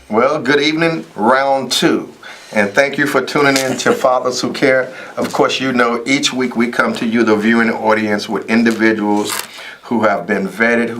Well, good evening, round two. And thank you for tuning in to Fathers Who Care. Of course, you know, each week we come to you, the viewing audience, with individuals who have been vetted,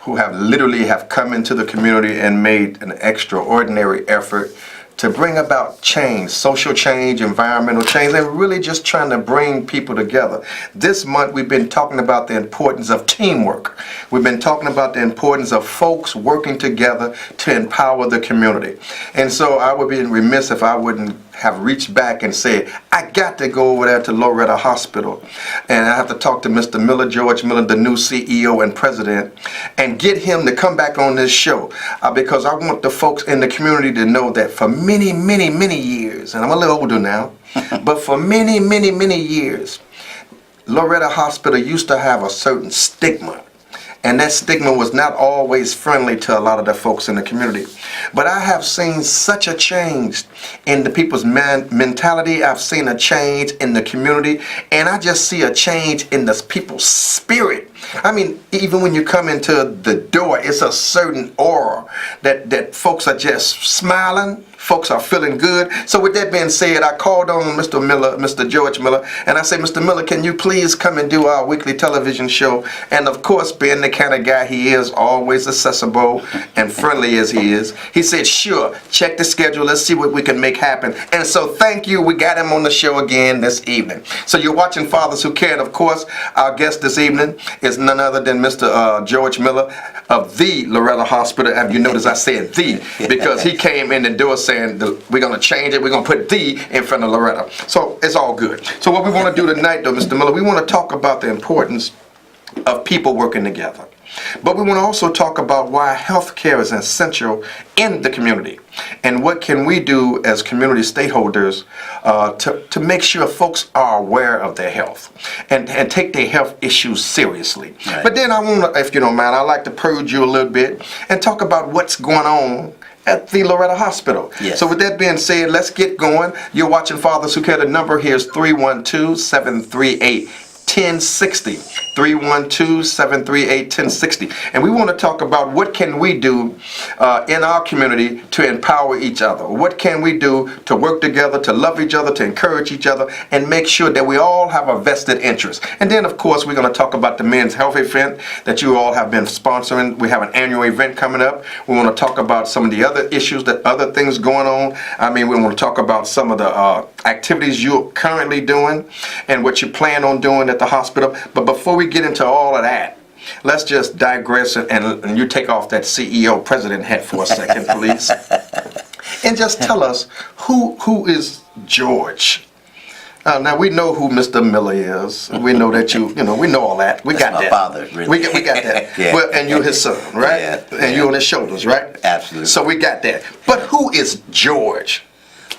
who have literally have come into the community and made an extraordinary effort to bring about change, social change, environmental change, and really just trying to bring people together. This month we've been talking about the importance of teamwork. We've been talking about the importance of folks working together to empower the community. And so I would be remiss if I wouldn't have reached back and said, I got to go over there to Loretto Hospital and I have to talk to Mr. Miller, George Miller, the new CEO and president, and get him to come back on this show because I want the folks in the community to know that for many, many, many years, and I'm a little older now, but for many, many, many years, Loretto Hospital used to have a certain stigma. And that stigma was not always friendly to a lot of the folks in the community. But I have seen such a change in the people's mentality. I've seen a change in the community. And I just see a change in the people's spirit. I mean, even when you come into the door, it's a certain aura that folks are just smiling. Folks are feeling good. So with that being said, I called on Mr. Miller, Mr. George Miller, and I said, Mr. Miller, can you please come and do our weekly television show? And of course, being the kind of guy he is, always accessible and friendly as he is, he said, sure, check the schedule. Let's see what we can make happen. And so thank you. We got him on the show again this evening. So you're watching Fathers Who Care. And of course, our guest this evening is none other than Mr. George Miller of the Loretto Hospital. Have you noticed I said the? Because he came in the door saying, we're going to change it. We're going to put the in front of Loretto. So it's all good. So what we want to do tonight, though, Mr. Miller, we want to talk about the importance of people working together. But we want to also talk about why health care is essential in the community. And what can we do as community stakeholders to make sure folks are aware of their health and take their health issues seriously. Right. But then I want to, if you don't mind, I'd like to purge you a little bit and talk about what's going on at the Loretto Hospital. Yes. So with that being said, let's get going. You're watching Fathers Who Care. The number here is 312-738-1060. 312-738-1060. And we want to talk about what can we do in our community to empower each other. What can we do to work together, to love each other, to encourage each other, and make sure that we all have a vested interest. And then, of course, we're going to talk about the men's health event that you all have been sponsoring. We have an annual event coming up. We want to talk about some of the other issues, other things going on. I mean, we want to talk about some of the activities you're currently doing and what you plan on doing at the hospital. But before we get into all of that, let's just digress and you take off that CEO president hat for a second, please. And just tell us who is George? Now we know who Mr. Miller is. We know that we know all that. We got my that. Father, really. We got that. Yeah. Well, and you're his son, right? Yeah. And you're on his shoulders, right? Absolutely. So we got that. But who is George?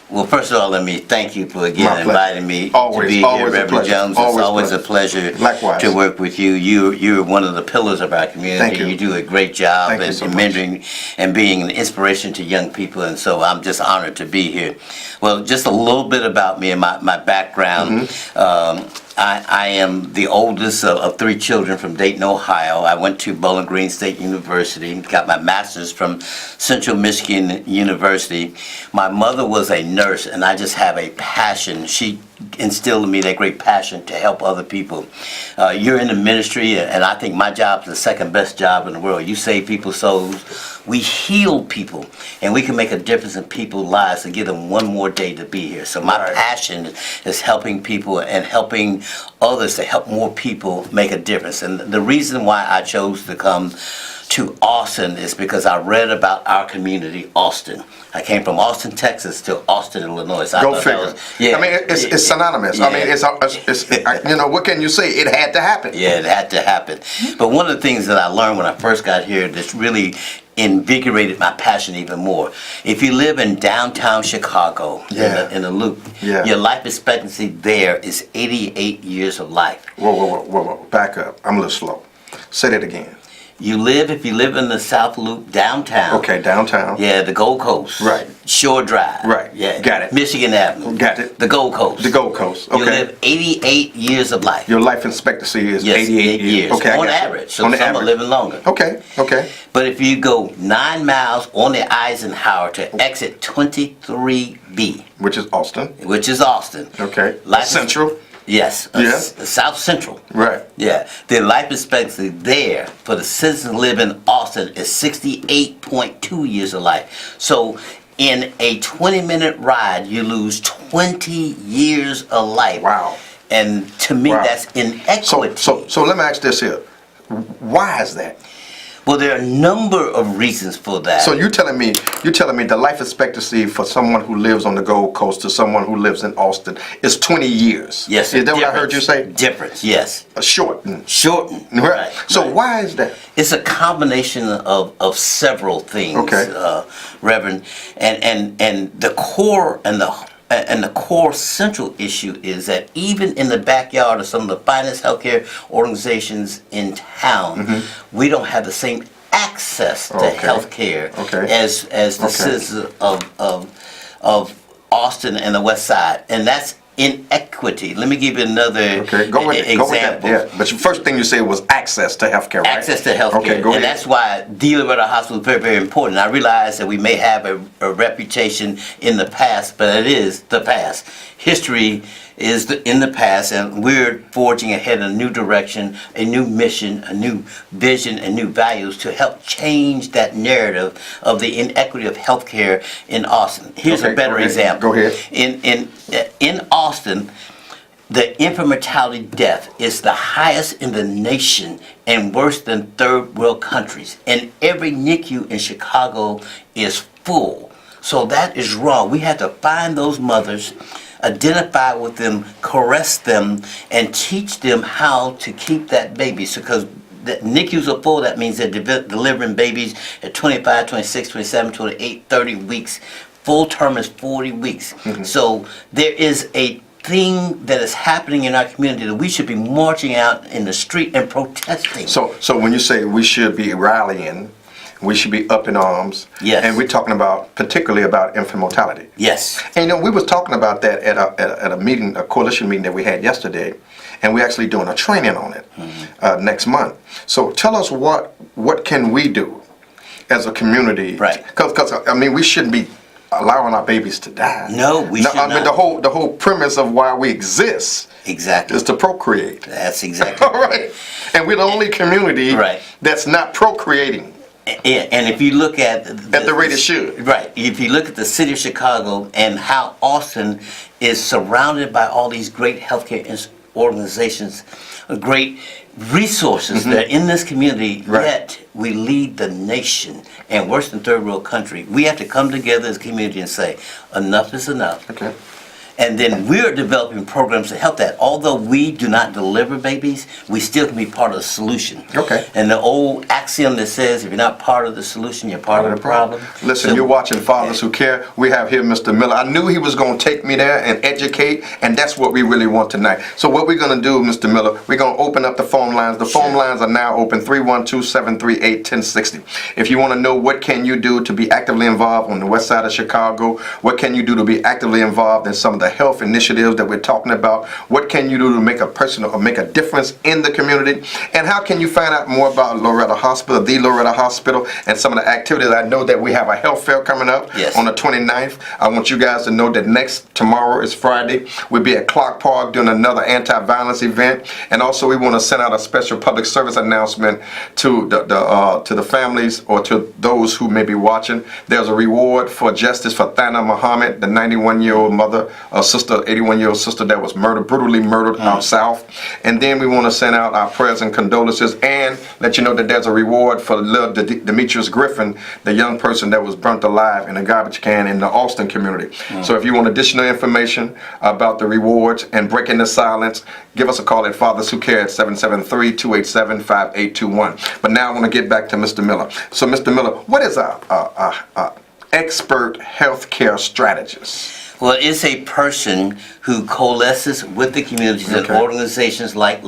Well, first of all, let me thank you for again inviting me to be here, Reverend Jones. It's always a pleasure to work with you. You're one of the pillars of our community. Thank you. You do a great job Thank you at so much. mentoring and being an inspiration to young people, and so I'm just honored to be here. Well, just a little bit about me and my background. Mm-hmm. I am the oldest of three children from Dayton, Ohio. I went to Bowling Green State University, got my master's from Central Michigan University. My mother was a nurse, and I just have a passion. She instilled in me that great passion to help other people. You're in the ministry, and I think my job is the second best job in the world. You save people's souls. We heal people, and we can make a difference in people's lives to give them one more day to be here. So my passion is helping people and helping others to help more people make a difference. And the reason why I chose to come to Austin is because I read about our community, Austin. I came from Austin, Texas to Austin, Illinois. So Go figure. I mean, it's synonymous. Yeah. I mean, it's what can you say? It had to happen. Yeah, it had to happen. But one of the things that I learned when I first got here that's really invigorated my passion even more. If you live in downtown Chicago, in the Loop, your life expectancy there is 88 years of life. Whoa. Back up. I'm a little slow. Say that again. If you live in the South Loop downtown. Okay, downtown. Yeah, the Gold Coast. Right. Shore Drive. Right. Yeah. Got it. Michigan Avenue. Got it. The Gold Coast. The Gold Coast. You Okay. live 88 years of life. Your life expectancy is Yes, 88 years. Okay, I on got you. average. So On the some average. are living longer. Okay. Okay. But if you go 9 miles on the Eisenhower to exit 23B, Which is Austin. which is Austin. Okay. Life is- Central. Yes. Yes. South Central. Right. Yeah. The life expectancy there for the citizens who live in Austin is 68.2 years of life. So in a 20-minute ride, you lose 20 years of life. Wow. And to me, Wow. that's inequity. So let me ask this here. Why is that? Well, there are a number of reasons for that. So you're telling me the life expectancy for someone who lives on the Gold Coast to someone who lives in Austin is 20 years. Yes. Is that what I heard you say? Difference, yes. Shortened. Shortened. Right. So right. why is that? It's a combination of several things, Okay. Reverend, and the core and the core central issue is that even in the backyard of some of the finest healthcare organizations in town, we don't have the same access to Okay. healthcare Okay. as the Okay. citizens of Austin and the West Side, and that's inequity. Let me give you another Okay, go with it. Go with that. example. Yeah. But your first thing you said was access to healthcare, right? Access to healthcare. Okay, go and ahead. that's why the Loretto Hospital is very, very important. I realize that we may have a reputation in the past, but it is the past. History is in the past, and we're forging ahead in a new direction, a new mission, a new vision, and new values to help change that narrative of the inequity of healthcare in Austin. Here's Okay, a better go ahead. example. Go ahead. In Austin, the infant mortality death is the highest in the nation and worse than third world countries. And every NICU in Chicago is full. So that is wrong. We have to find those mothers, identify with them, caress them, and teach them how to keep that baby. Because the NICUs are full, that means they're delivering babies at 25, 26, 27, 28, 30 weeks. Full term is 40 weeks. So there is a thing that is happening in our community that we should be marching out in the street and protesting. So when you say we should be rallying, we should be up in arms. Yes. And we're talking about particularly about infant mortality. Yes. And we was talking about that at a meeting, a coalition meeting that we had yesterday, and we're actually doing a training on it next month. So tell us what can we do as a community? Right. Because I mean we shouldn't be allowing our babies to die. No, we should I mean not. the whole premise of why we exist Exactly. is to procreate. That's exactly All right. And we're the only community Right. that's not procreating And if you look at at the rate it should. Right. If you look at the city of Chicago and how Austin is surrounded by all these great healthcare organizations, great resources that are in this community, Right. yet we lead the nation, and worse than third world country. We have to come together as a community and say, enough is enough. Okay. And then we're developing programs to help that. Although we do not deliver babies, we still can be part of the solution. Okay. And the old axiom that says, if you're not part of the solution, you're part of the problem. Listen, So- you're watching Fathers Who Care. We have here Mr. Miller. I knew he was going to take me there and educate, and that's what we really want tonight. So what we're going to do, Mr. Miller, we're going to open up the phone lines. The phone lines are now open, 312-738-1060. If you want to know what can you do to be actively involved on the west side of Chicago, what can you do to be actively involved in some of the health initiatives that we're talking about, what can you do to make a personal or make a difference in the community, and how can you find out more about Loretto Hospital, the Loretto Hospital, and some of the activities. I know that we have a health fair coming up Yes. on the 29th. I want you guys to know that tomorrow is Friday. We'll be at Clark Park doing another anti-violence event, and also we want to send out a special public service announcement to the families or to those who may be watching. There's a reward for justice for Thana Muhammad, the 91-year-old mother, sister, 81-year-old sister that was brutally murdered out south. And then we want to send out our prayers and condolences and let you know that there's a reward for little Demetrius Griffin, the young person that was burnt alive in a garbage can in the Austin community. So if you want additional information about the rewards and breaking the silence, give us a call at Fathers Who Care at 773-287-5821. But now I want to get back to Mr. Miller. So Mr. Miller, what is a expert healthcare strategist? Well, it's a person who coalesces with the communities and Okay. organizations like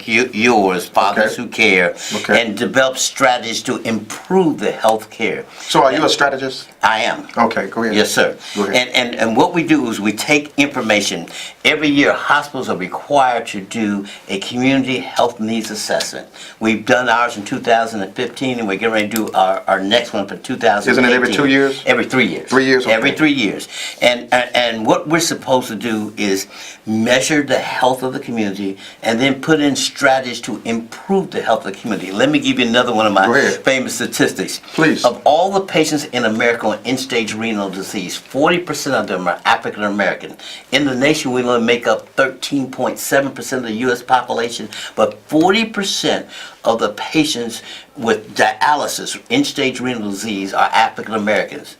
yours, Fathers Okay. Who Care, Okay. and develops strategies to improve the health care. So are you a strategist? I am. Okay, go ahead. Yes, sir. Go ahead. And what we do is we take information. Every year, hospitals are required to do a community health needs assessment. We've done ours in 2015, and we're getting ready to do our next one for 2018. Isn't it every 2 years? Every 3 years. 3 years, okay. Every 3 years. And what we're supposed to do is measure the health of the community and then put in strategies to improve the health of the community. Let me give you another one of Go my ahead. famous statistics. Please. Of all the patients in America with end-stage renal disease, 40% of them are African American. In the nation, we only make up 13.7% of the U.S. population, but 40% of the patients with dialysis, end-stage renal disease, are African Americans.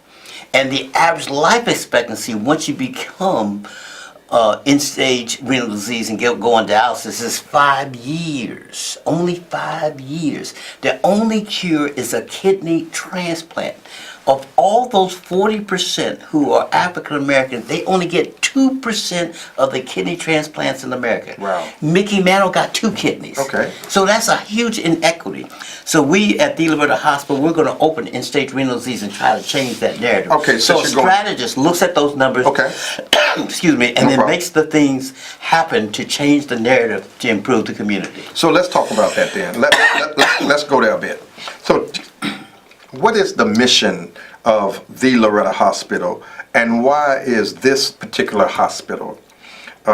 And the average life expectancy once you become end-stage renal disease and go on dialysis is 5 years. Only 5 years. The only cure is a kidney transplant. Of all those 40% who are African American, they only get 2% of the kidney transplants in America. Wow. Mickey Mantle got 2 kidneys. Okay. So that's a huge inequity. So we at the Loretto Hospital, we're going to open end-stage renal disease and try to change that narrative. Okay, so a since you're going- strategist looks at those numbers, Okay. excuse me, and No then problem. makes the things happen to change the narrative to improve the community. So let's talk about that then. Let's go there a bit. So what is the mission of the Loretto Hospital, and why is this particular hospital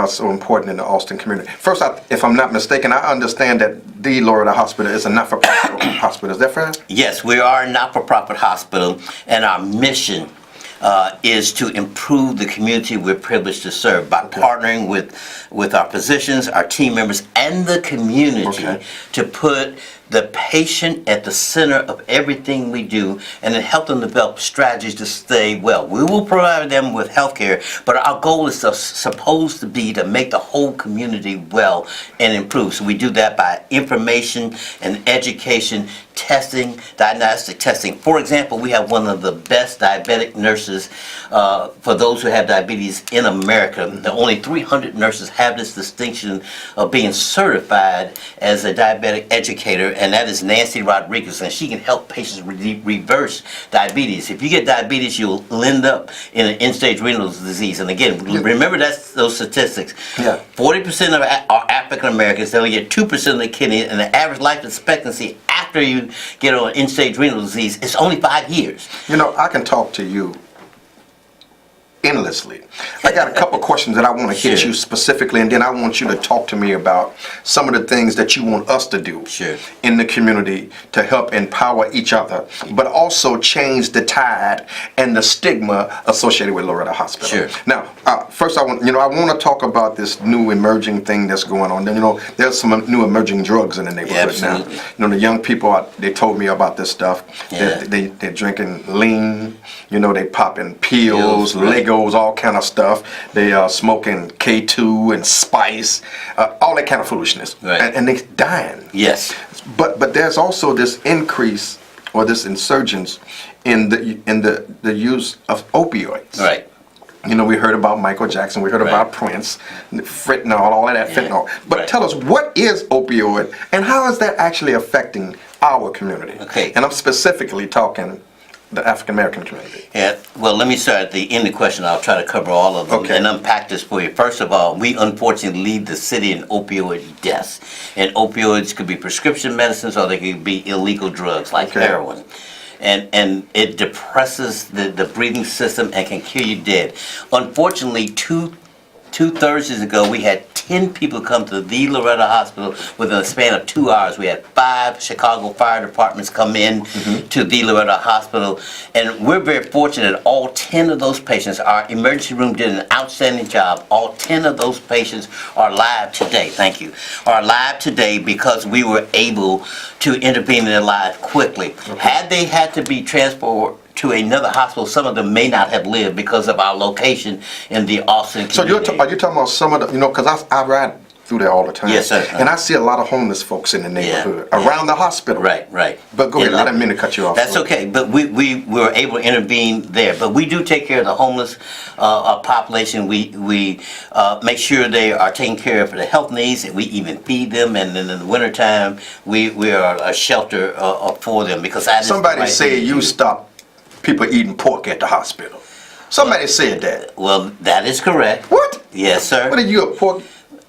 so important in the Austin community? First, if I'm not mistaken, I understand that the Loretto Hospital is a not-for-profit hospital. Is that fair? Yes, we are a not-for-profit hospital, and our mission is to improve the community we're privileged to serve by partnering with our physicians, our team members, and the community to put the patient at the center of everything we do and then help them develop strategies to stay well. We will provide them with health care, but our goal is supposed to be to make the whole community well and improve. So we do that by information and education, testing, diagnostic testing. For example, we have one of the best diabetic nurses for those who have diabetes in America. The only 300 nurses have this distinction of being certified as a diabetic educator, and that is Nancy Rodriguez, and she can help patients reverse diabetes. If you get diabetes, you'll end up in an end-stage renal disease. And again, remember those statistics. Yeah. 40% of are African Americans. They only get 2% of the kidney, and the average life expectancy after you get on end-stage renal disease is only 5 years. You know, I can talk to you endlessly. I got a couple questions that I want to hit Sure. you specifically, and then I want you to talk to me about some of the things that you want us to do Sure. in the community to help empower each other, but also change the tide and the stigma associated with Loretto Hospital. Sure. Now, first I want to talk about this new emerging thing that's going on. Then, there's some new emerging drugs in the neighborhood now. Absolutely. The young people, they told me about this stuff. Yeah. They're drinking lean, they popping pills, Pills, right. Legos, all kind of stuff. They are smoking K2 and Spice, all that kind of foolishness. Right. And they're dying. Yes. But there's also this increase or this insurgence in the use of opioids. Right. We heard about Michael Jackson, we heard Right. about Prince, fentanyl, all of that Yeah. fentanyl. But Right. tell us, what is opioid and how is that actually affecting our community? Okay. And I'm specifically talking the African American community. Yeah, well, let me start at the end of the question. I'll try to cover all of them Okay. and unpack this for you. First of all, we unfortunately lead the city in opioid deaths. And opioids could be prescription medicines or they could be illegal drugs like Okay. heroin. And it depresses the breathing system and can kill you dead. Unfortunately, two Thursdays ago, we had 10 people come to the Loretto Hospital within a span of 2 hours. We had 5 Chicago fire departments come in to the Loretto Hospital. And we're very fortunate all 10 of those patients, our emergency room did an outstanding job. All 10 of those patients are alive today, thank you, are alive today because we were able to intervene in their lives quickly. Had they had to be transported to another hospital, some of them may not have lived because of our location in the Austin So community. are you talking about some of the, because I ride through there all the time. Yes, sir. And I see a lot of homeless folks in the neighborhood around the hospital. Right, right. But go ahead, I didn't mean to cut you off. That's okay, but we were able to intervene there. But we do take care of the homeless population. We make sure they are taken care of for the health needs, and we even feed them. And then in the wintertime, we are a shelter for them because that is the Somebody right said thing to you do. stop people eating pork at the hospital. Somebody said that. Well, that is correct. What? Yes, sir. What are you, a pork?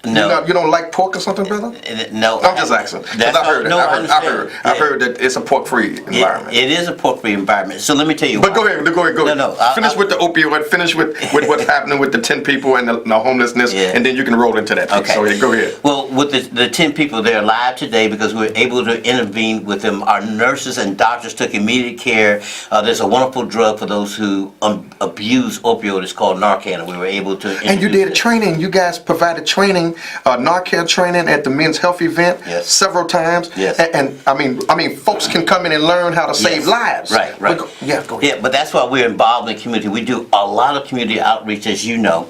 No. You don't like pork or something, brother? No. I'm just asking. 'Cause That's I heard it. no, I I understand. heard that it's a pork-free environment. It is a pork-free environment. So let me tell you. But why. go ahead. No. Finish with the opioid. Finish with what's happening with the 10 people and the homelessness, Yeah. and then you can roll into that piece. Okay. So go ahead. Well, with the 10 people, they're alive today because we were able to intervene with them. Our nurses and doctors took immediate care. There's a wonderful drug for those who abuse opioids. It's called Narcan, and we were able to. And you introduce did it. training. You guys provided training, Narcan training at the Men's Health event several times. Yes. And I mean, folks can come in and learn how to save lives. Right. But go ahead. Yeah, but that's why we're involved in the community. We do a lot of community outreach, as you know.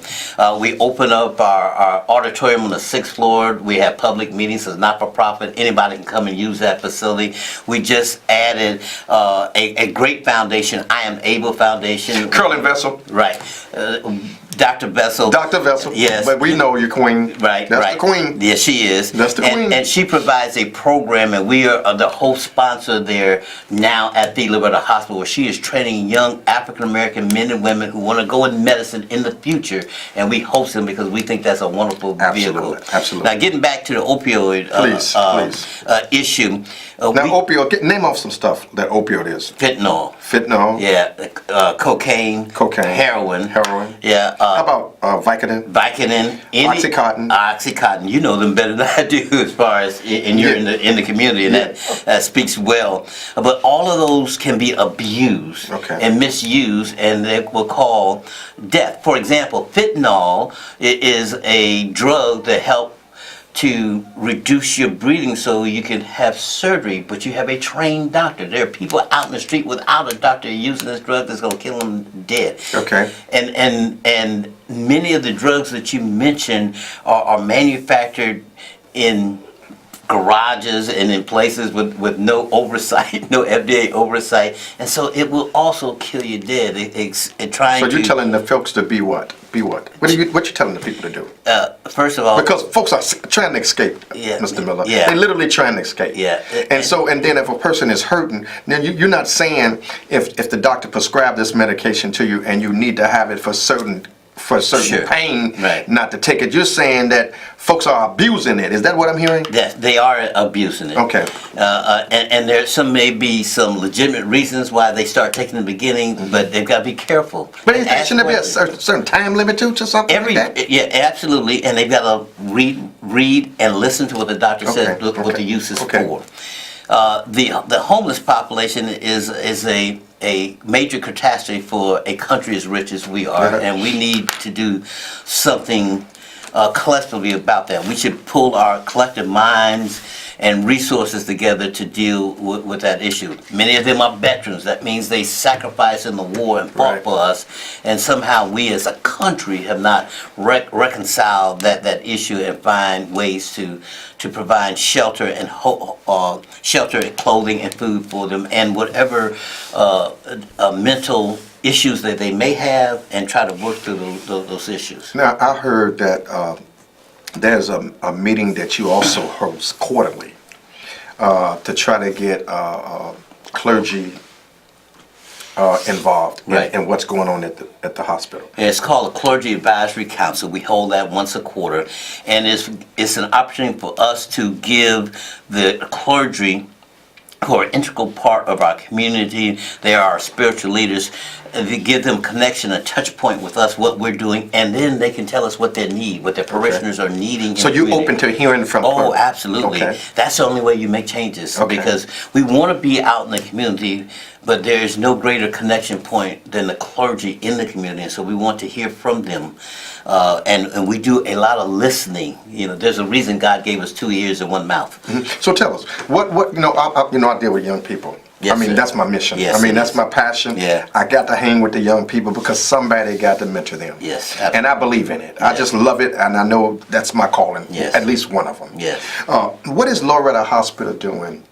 We open up our auditorium on the 6th floor. We have public meetings. It's not for profit. Anybody can come and use that facility. We just added a great foundation, I Am Able Foundation. Curling Vessel. Right. Dr. Vessel. Dr. Vessel. Yes. But we know your queen. Right, That's right. the queen. Yes, she is. That's the queen. And she provides a program, and we are the host sponsor there now at the Loretto Hospital, where she is training young African-American men and women who want to go in medicine in the future, and we host them because we think that's a wonderful vehicle. Absolutely. Now, getting back to the opioid issue. Now, opioid, name off some stuff that opioid is. Fentanyl. Fentanyl. Yeah. Cocaine. Heroin. Yeah. How about Vicodin? Vicodin, Oxycontin. You know them better than I do, as far as and you're in the community, and that speaks well. But all of those can be abused and misused, and they will cause death. For example, fentanyl is a drug that helps to reduce your breathing so you can have surgery, but you have a trained doctor. There are people out in the street without a doctor using this drug that's going to kill them dead. Okay. And many of the drugs that you mentioned are manufactured in garages and in places with no oversight, no FDA oversight, and so it will also kill you dead. So you're telling the folks to be what? Be what? What you telling the people to do? First of all, because folks are trying to escape, Mr. Miller. They're literally trying to escape. And then if a person is hurting, then you're not saying if the doctor prescribed this medication to you and you need to have it for certain pain, not to take it. You're saying that folks are abusing it. Is that what I'm hearing? That they are abusing it. Okay. And there may be some legitimate reasons why they start taking in the beginning, but they've got to be careful. But shouldn't there be a certain time limit to something like that? Yeah, absolutely. And they've got to read and listen to what the doctor says, what the use is for. The homeless population is a major catastrophe for a country as rich as we are, and we need to do something collectively about that. We should pull our collective minds and resources together to deal with that issue. Many of them are veterans. That means they sacrificed in the war and fought for us, and somehow we as a country have not reconciled that issue and find ways to provide shelter and clothing and food for them, and whatever mental issues that they may have, and try to work through those issues. Now, I heard that there's a meeting that you also host quarterly to try to get clergy involved in what's going on at the hospital. It's called a Clergy Advisory Council. We hold that once a quarter, and it's an opportunity for us to give the clergy, who are an integral part of our community. They are our spiritual leaders. To give them connection, a touch point with us, what we're doing, and then they can tell us what they need, what their parishioners are needing. So you're open to hearing from Oh, absolutely. That's the only way you make changes, because we want to be out in the community, but there's no greater connection point than the clergy in the community, and so we want to hear from them. And we do a lot of listening. There's a reason God gave us 2 ears and one mouth. So tell us, what I deal with young people. Yes, I mean, sir. that's my mission. Yes, I mean, it that's is. my passion. Yeah. I got to hang with the young people because somebody got to mentor them. Yes, And I believe in it. I Yes. just love it, and I know that's my calling. Yes. At least one of them. Yes. What is Loretto Hospital doing?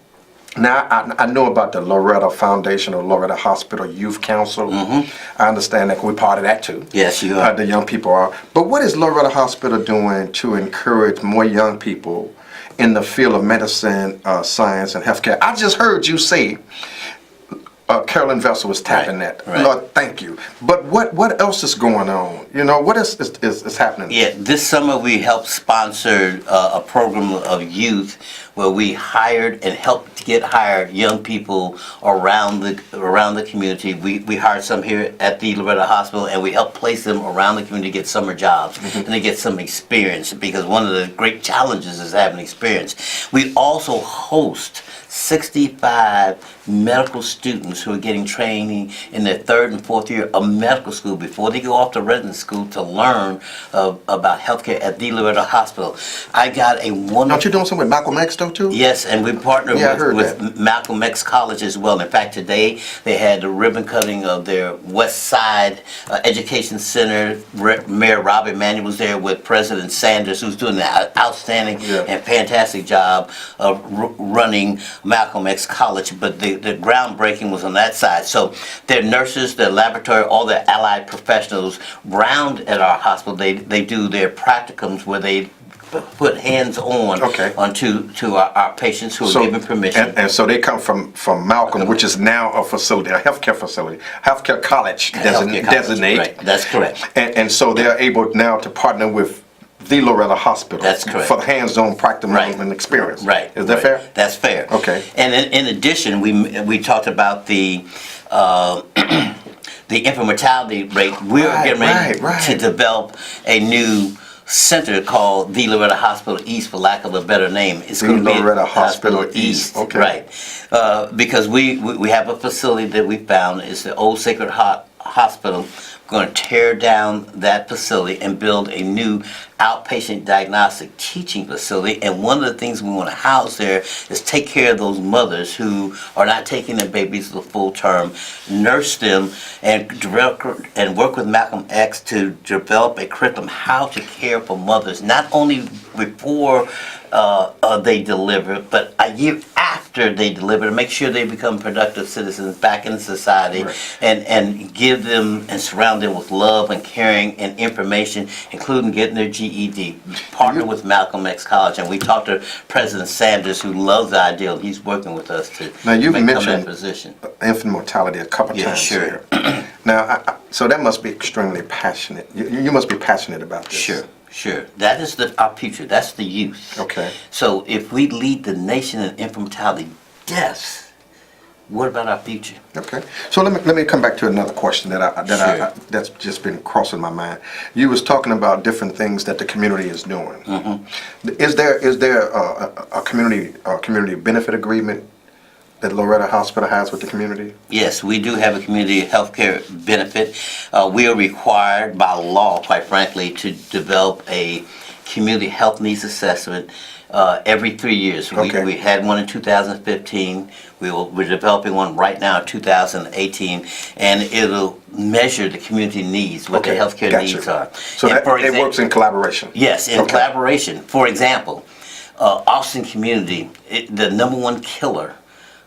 Now, I know about the Loretto Foundation or Loretto Hospital Youth Council. I understand that we're part of that too. Yes, you are. The young people are. But what is Loretto Hospital doing to encourage more young people in the field of medicine, science, and healthcare? I just heard you say Carolyn Vessel was tapping Right, that. right. Lord, thank you. But what else is going on? You know, what is happening? Yeah, this summer we helped sponsor a program of youth where we hired and helped to get hired young people around the community. We hired some here at the Loretto Hospital, and we helped place them around the community to get summer jobs and to get some experience, because one of the great challenges is having experience. We also host 65 medical students who are getting training in their 3rd and 4th year of medical school before they go off to resident school to learn about healthcare at the Loretto Hospital. I got a wonderful... Aren't you doing something with Malcolm X though too? Yes, and we partnered Yeah, I heard with that. Malcolm X College as well. In fact, today they had the ribbon cutting of their West Side Education Center. Mayor Rob Emanuel was there with President Sanders, who's doing an outstanding and fantastic job of running Malcolm X College. But the groundbreaking was on that side. So their nurses, their laboratory, all their allied professionals round at our hospital, they do their practicums where they put hands-on onto our patients who are given permission. And so they come from Malcolm, which is now a facility, a healthcare facility, healthcare college designate. Right, that's correct. And so they're able now to partner with the Loretto Hospital. That's correct. For the hands-on practical and experience. Right. Is that fair? That's fair. Okay. And in addition, we talked about the infant mortality rate. We're getting ready to develop a new center called the Loretto Hospital East, for lack of a better name. It's The going to be Loretto Hospital East. Okay. Right. Because we have a facility that we found. It's the old Sacred Heart Hospital. We're going to tear down that facility and build a new outpatient diagnostic teaching facility. And one of the things we want to house there is take care of those mothers who are not taking their babies the full term, nurse them, and work with Malcolm X to develop a curriculum how to care for mothers, not only before they deliver, but a year after they deliver, to make sure they become productive citizens back in society, and give them and surround them with love and caring and information, including getting their GED. Partner with Malcolm X College, and we talked to President Sanders, who loves the ideal. He's working with us to become that position. Infant mortality a couple times sure. here. Now, so that must be extremely passionate. You must be passionate about this. Sure. That is our future. That's the youth. Okay. So if we lead the nation in infant mortality deaths, what about our future? Okay. So let me come back to another question that's just been crossing my mind. You was talking about different things that the community is doing. Is there a community benefit agreement that Loretto Hospital has with the community? Yes, we do have a community health care benefit. We are required by law, quite frankly, to develop a community health needs assessment every 3 years. We had one in 2015. We're developing one right now in 2018, and it'll measure the community needs, what the healthcare needs are. So it works in collaboration? Yes, in collaboration. For example, Austin community, the #1 killer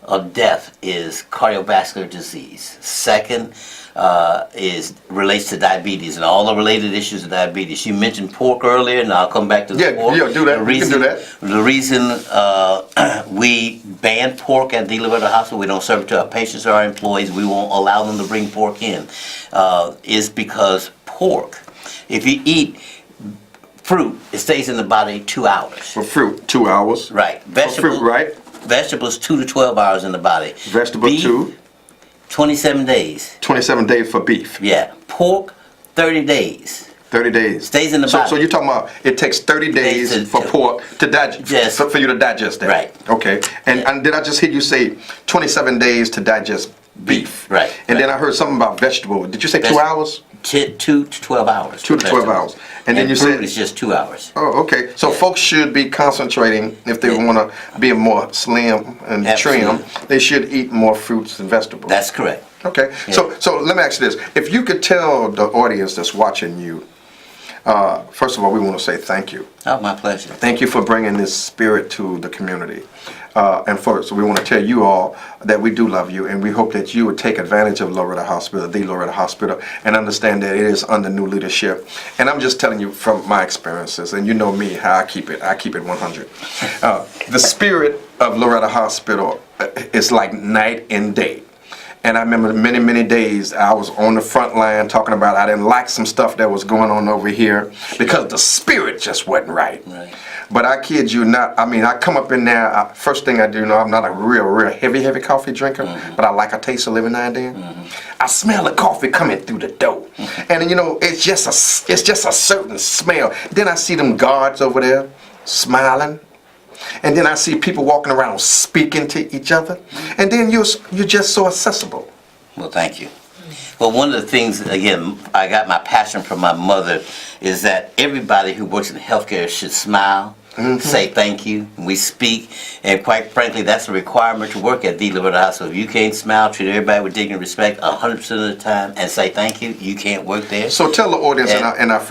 of death is cardiovascular disease. Second relates to diabetes and all the related issues of diabetes. You mentioned pork earlier, and I'll come back to the pork. Yeah, do that. You can do that. The reason we ban pork at the Loretto Hospital, we don't serve it to our patients or our employees, we won't allow them to bring pork in, is because pork, if you eat fruit, it stays in the body 2 hours. For fruit, 2 hours? Right. Vegetables, fruit, right? Vegetables, 2 to 12 hours in the body. Vegetable, 2? 27 days. 27 days for beef? Yeah. Pork, 30 days. 30 days. Stays in the body. So you're talking about it takes 30 days for pork to digest, for you to digest that? Right. Okay. And did I just hear you say 27 days to digest beef? Right. And then I heard something about vegetable. Did you say 2 hours? 2 to 12 hours. 2 to 12 hours. And then you fruit said is just 2 hours. Oh, okay. So folks should be concentrating if they want to be more slim and trim. Absolutely. They should eat more fruits and vegetables. That's correct. Okay. Yeah. So let me ask you this: if you could tell the audience that's watching you, first of all, we want to say thank you. Oh, my pleasure. Thank you for bringing this spirit to the community. And first, we want to tell you all that we do love you, and we hope that you would take advantage of Loretto Hospital, the Loretto Hospital, and understand that it is under new leadership. And I'm just telling you from my experiences, and you know me, how I keep it. I keep it 100. The spirit of Loretto Hospital is like night and day. And I remember many, many days I was on the front line talking about I didn't like some stuff that was going on over here because the spirit just wasn't right. But I kid you not, I mean, I come up in there, first thing I do, I'm not a real heavy coffee drinker, but I like a taste of living now and then. I smell the coffee coming through the door. And you know, it's just a certain smell. Then I see them guards over there smiling. And then I see people walking around speaking to each other. And then you're just so accessible. Well, thank you. Well, one of the things, again, I got my passion from my mother, is that everybody who works in healthcare should smile, say thank you. We speak, and quite frankly, that's a requirement to work at the Loretto Hospital. If you can't smile, treat everybody with dignity and respect 100% of the time, and say thank you, you can't work there. So tell the audience in a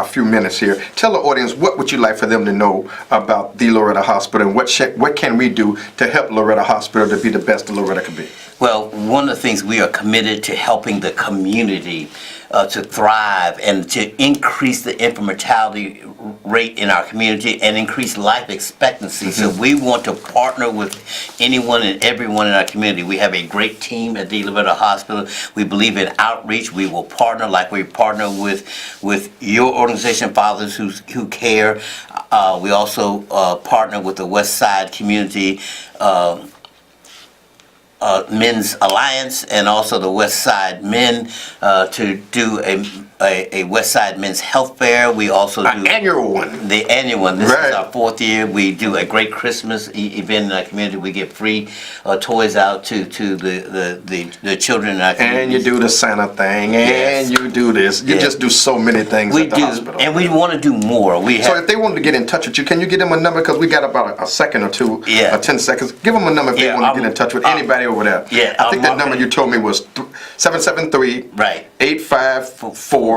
few minutes here, tell the audience what would you like for them to know about the Loretto Hospital, and what can we do to help Loretto Hospital to be the best that Loretto can be? Well, one of the things we are committed to helping the community to thrive and to increase the infant mortality rate in our community and increase life expectancy. So we want to partner with anyone and everyone in our community. We have a great team at the Loretto Hospital. We believe in outreach. We will partner like we partner with your organization, Fathers Who Care. We also partner with the West Side Community Men's Alliance and also the West Side Men to do a West Side Men's Health Fair. We also do annual one. The annual one. This Right. is our 4th year. We do a great Christmas event in our community. We give free toys out to the children in our community. And you do the Santa thing, and you do this. You just do so many things We at the do, hospital. and we want to do more. So if they wanted to get in touch with you, can you give them a number? Because we got about a second or two, 10 seconds. Give them a number if they want to get in touch with anybody over there. Yeah, I think that number you told me was 773 854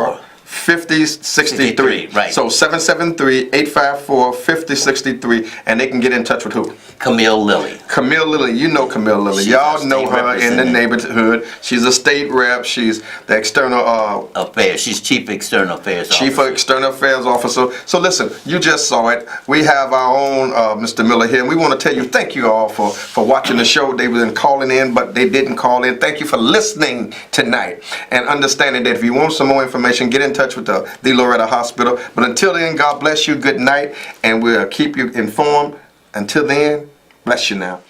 5063. Right. So 773-854-5063, and they can get in touch with who? Camille Lilly. Camille Lilly, you know Camille Lilly. She's Y'all our know state her in the neighborhood. She's a state rep. She's the external affairs. She's Chief External Affairs Officer. Chief External Affairs Officer. So listen, you just saw it. We have our own Mr. Miller here, and we want to tell you thank you all for watching the show. They were calling in, but they didn't call in. Thank you for listening tonight and understanding that if you want some more information, get in touch with the Loretto Hospital. But until then, God bless you. Good night, and we'll keep you informed. Until then, bless you now.